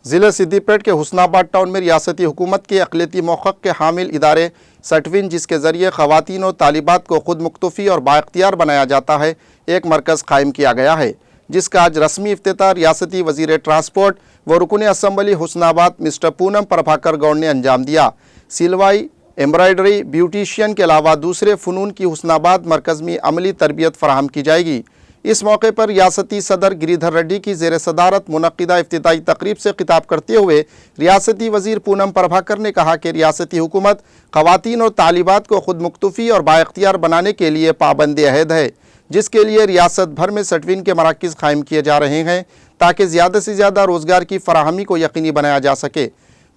ضلع सिद्दीपेट के हुस्नाबाद टाउन में रियासती हुकूमत के अक़लियती मौक़िफ़ के हामिल इदारे सटविन, जिसके ज़रिए ख़वातीन और तालिबात को खुद मुख्तफ़ी और बाइख्तियार बनाया जाता है, एक मरकज़ कायम किया गया है, जिसका आज रस्मी इफ्तिताह रियासती वज़ीर ट्रांसपोर्ट व रुकन असम्बली हुस्नाबाद मिस्टर पूनम प्रभाकर गौड़ ने अंजाम दिया। सिलवाई, एम्ब्रॉयडरी, ब्यूटिशियन के अलावा दूसरे फ़नून की हुस्नाबाद मरकज़ में अमली तरबियत फ़राहम की जाएगी। इस मौके पर रियासती सदर गिरिधर रेड्डी की ज़ेर सदारत मुनक़िदा इफ्तिताई तक़रीब से खिताब करते हुए रियासती वज़ीर पूनम प्रभाकर ने कहा कि रियासती हुकूमत ख़वातीन और तालिबात को खुद मुख्तफ़ी और बाइख्तियार बनाने के लिए पाबंद अहद है, जिसके लिए रियासत भर में सटविन के मराकिज़ कायम किए जा रहे हैं ताकि ज़्यादा से ज़्यादा रोज़गार की फ़राहमी को यकीनी बनाया जा सके।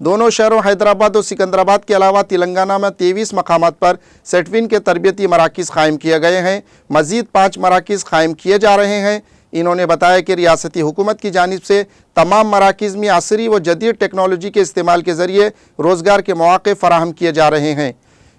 दोनों शहरों हैदराबाद और सिकंदराबाद के अलावा तेलंगाना में 23 मकामात पर सटविन के तरबियती मराकिज़ कायम किए गए हैं। मज़ीद 5 मराकिज़ कायम किए जा रहे हैं। इन्होंने बताया कि रियासती हुकूमत की जानिब से तमाम मराकिज़ में असरी व जदीद टेक्नोलॉजी के इस्तेमाल के ज़रिए रोज़गार के मौक़े फ़राहम किए जा रहे हैं।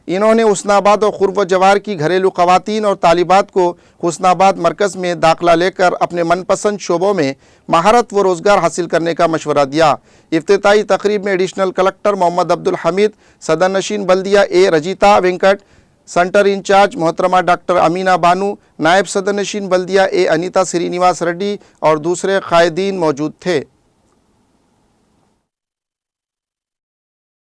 इन्होंने हुस्नाबाद और खुर्व जवार की घरेलू ख़वातीन और तालिबात को हुस्नाबाद मरकज़ में दाखिला लेकर अपने मनपसंद शोबों में महारत व रोज़गार हासिल करने का मशवरा दिया। इफ्तिताई तक़रीब में एडिशनल कलेक्टर मोहम्मद अब्दुल हमीद, सदर नशीन बल्दिया ए रजिता वेंकट, सेंटर इंचार्ज मोहतरमा डॉक्टर अमीना बानू, नायब सदर नशीन बल्दिया ए अनीता श्रीनिवास रेड्डी और दूसरे कायदीन मौजूद थे।